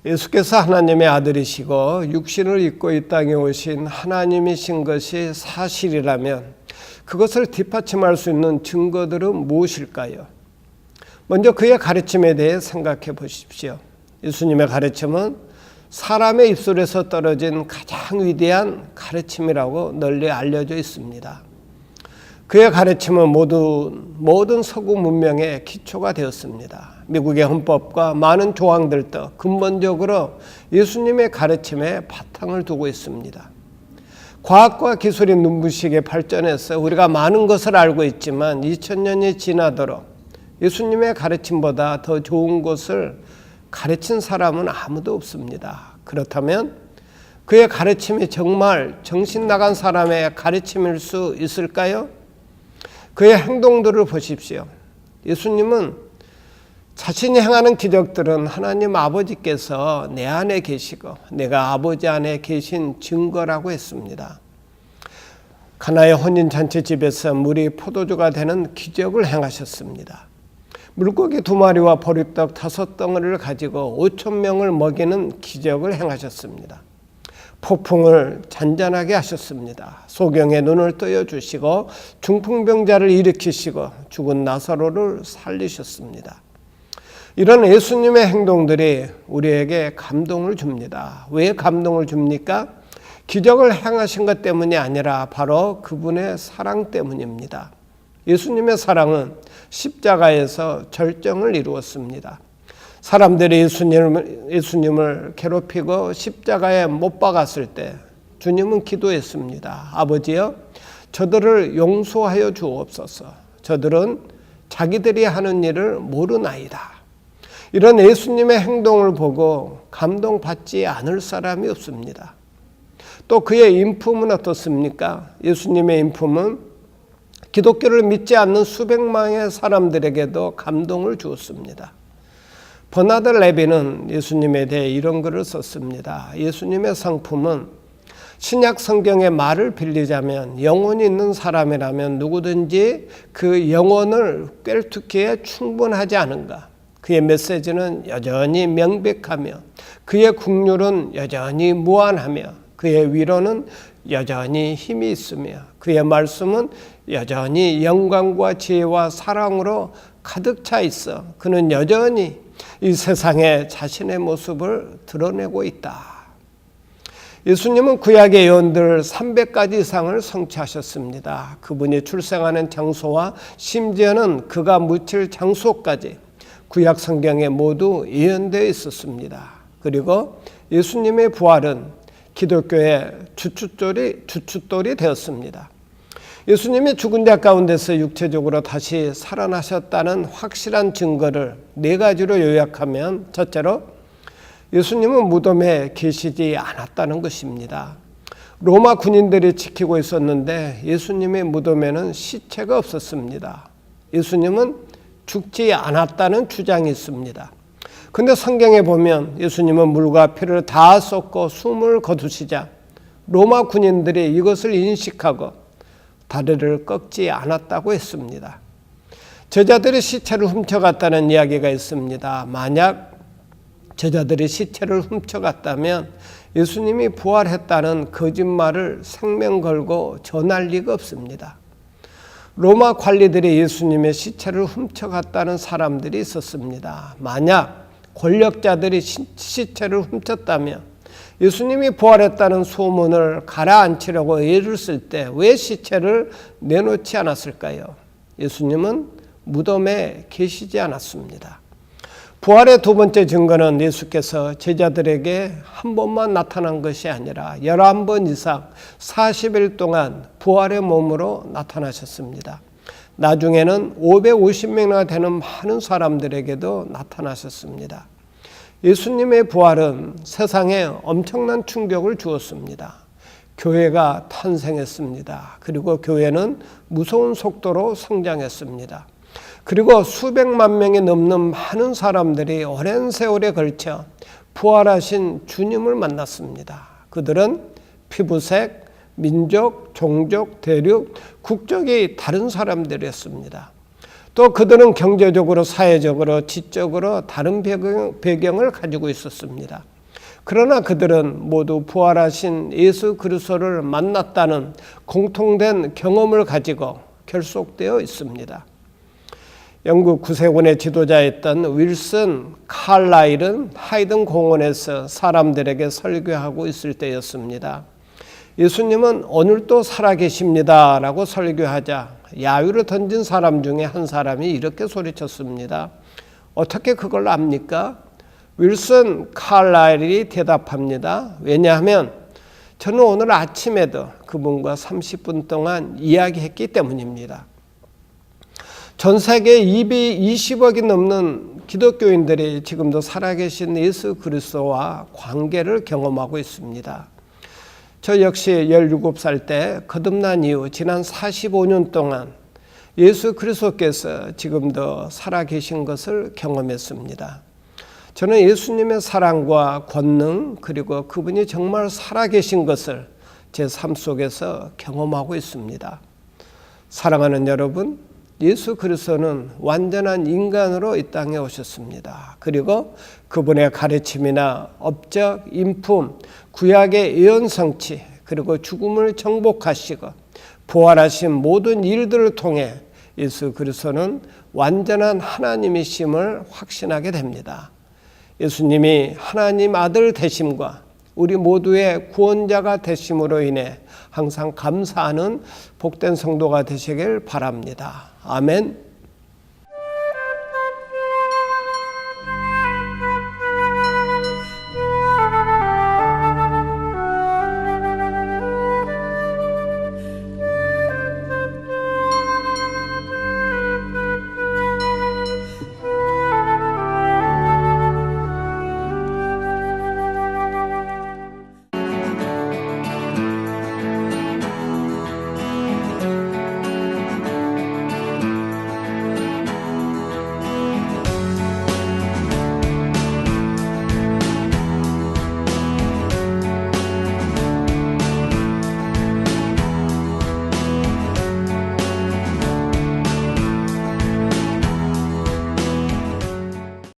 예수께서 하나님의 아들이시고 육신을 입고 이 땅에 오신 하나님이신 것이 사실이라면 그것을 뒷받침할 수 있는 증거들은 무엇일까요? 먼저 그의 가르침에 대해 생각해 보십시오. 예수님의 가르침은 사람의 입술에서 떨어진 가장 위대한 가르침이라고 널리 알려져 있습니다. 그의 가르침은 모든 서구 문명의 기초가 되었습니다. 미국의 헌법과 많은 조항들도 근본적으로 예수님의 가르침에 바탕을 두고 있습니다. 과학과 기술이 눈부시게 발전해서 우리가 많은 것을 알고 있지만 2000년이 지나도록 예수님의 가르침보다 더 좋은 것을 가르친 사람은 아무도 없습니다. 그렇다면 그의 가르침이 정말 정신 나간 사람의 가르침일 수 있을까요? 그의 행동들을 보십시오. 예수님은 자신이 행하는 기적들은 하나님 아버지께서 내 안에 계시고 내가 아버지 안에 계신 증거라고 했습니다. 가나의 혼인잔치 집에서 물이 포도주가 되는 기적을 행하셨습니다. 물고기 2마리와 보리떡 5덩어리를 가지고 5,000명을 먹이는 기적을 행하셨습니다. 폭풍을 잔잔하게 하셨습니다. 소경의 눈을 떠여주시고 중풍병자를 일으키시고 죽은 나사로를 살리셨습니다. 이런 예수님의 행동들이 우리에게 감동을 줍니다. 왜 감동을 줍니까? 기적을 행하신 것 때문이 아니라 바로 그분의 사랑 때문입니다. 예수님의 사랑은 십자가에서 절정을 이루었습니다. 사람들이 예수님을 괴롭히고 십자가에 못 박았을 때 주님은 기도했습니다. 아버지여, 저들을 용서하여 주옵소서. 저들은 자기들이 하는 일을 모르나이다. 이런 예수님의 행동을 보고 감동받지 않을 사람이 없습니다. 또 그의 인품은 어떻습니까? 예수님의 인품은 기독교를 믿지 않는 수백만의 사람들에게도 감동을 주었습니다. 버나드 레비는 예수님에 대해 이런 글을 썼습니다. 예수님의 성품은 신약 성경의 말을 빌리자면 영혼이 있는 사람이라면 누구든지 그 영혼을 꿰뚫기에 충분하지 않은가. 그의 메시지는 여전히 명백하며 그의 국률은 여전히 무한하며 그의 위로는 여전히 힘이 있으며 그의 말씀은 여전히 영광과 지혜와 사랑으로 가득 차 있어 그는 여전히 이 세상에 자신의 모습을 드러내고 있다. 예수님은 구약의 예언들 300가지 이상을 성취하셨습니다. 그분이 출생하는 장소와 심지어는 그가 묻힐 장소까지 구약 성경에 모두 예언되어 있었습니다. 그리고 예수님의 부활은 기독교의 주춧돌이 되었습니다. 예수님이 죽은 자 가운데서 육체적으로 다시 살아나셨다는 확실한 증거를 4가지로 요약하면, 첫째로 예수님은 무덤에 계시지 않았다는 것입니다. 로마 군인들이 지키고 있었는데 예수님의 무덤에는 시체가 없었습니다. 예수님은 죽지 않았다는 주장이 있습니다. 근데 성경에 보면 예수님은 물과 피를 다 쏟고 숨을 거두시자 로마 군인들이 이것을 인식하고 다리를 꺾지 않았다고 했습니다. 제자들이 시체를 훔쳐갔다는 이야기가 있습니다. 만약 제자들이 시체를 훔쳐갔다면 예수님이 부활했다는 거짓말을 생명 걸고 전할 리가 없습니다. 로마 관리들이 예수님의 시체를 훔쳐갔다는 사람들이 있었습니다. 만약 권력자들이 시체를 훔쳤다면 예수님이 부활했다는 소문을 가라앉히려고 애를 쓸 때 왜 시체를 내놓지 않았을까요? 예수님은 무덤에 계시지 않았습니다. 부활의 2번째 증거는 예수께서 제자들에게 한 번만 나타난 것이 아니라 11번 이상 40일 동안 부활의 몸으로 나타나셨습니다. 나중에는 550명이나 되는 많은 사람들에게도 나타나셨습니다. 예수님의 부활은 세상에 엄청난 충격을 주었습니다. 교회가 탄생했습니다. 그리고 교회는 무서운 속도로 성장했습니다. 그리고 수백만 명이 넘는 많은 사람들이 오랜 세월에 걸쳐 부활하신 주님을 만났습니다. 그들은 피부색, 민족, 종족, 대륙, 국적이 다른 사람들이었습니다. 또 그들은 경제적으로, 사회적으로, 지적으로 다른 배경을 가지고 있었습니다. 그러나 그들은 모두 부활하신 예수 그리스도를 만났다는 공통된 경험을 가지고 결속되어 있습니다. 영국 구세군의 지도자였던 윌슨 칼라일은 하이든 공원에서 사람들에게 설교하고 있을 때였습니다. 예수님은 오늘도 살아계십니다 라고 설교하자 야유를 던진 사람 중에 한 사람이 이렇게 소리쳤습니다. 어떻게 그걸 압니까? 윌슨 칼라일이 대답합니다. 왜냐하면 저는 오늘 아침에도 그분과 30분 동안 이야기했기 때문입니다. 전 세계 220억이 넘는 기독교인들이 지금도 살아계신 예수 그리스도와 관계를 경험하고 있습니다. 저 역시 17살 때 거듭난 이후 지난 45년 동안 예수 그리스도께서 지금도 살아계신 것을 경험했습니다. 저는 예수님의 사랑과 권능 그리고 그분이 정말 살아계신 것을 제 삶 속에서 경험하고 있습니다. 사랑하는 여러분, 예수 그리스도는 완전한 인간으로 이 땅에 오셨습니다. 그리고 그분의 가르침이나 업적, 인품, 구약의 예언 성취, 그리고 죽음을 정복하시고 부활하신 모든 일들을 통해 예수 그리스도는 완전한 하나님이심을 확신하게 됩니다. 예수님이 하나님 아들 되심과 우리 모두의 구원자가 되심으로 인해 항상 감사하는 복된 성도가 되시길 바랍니다. 아멘.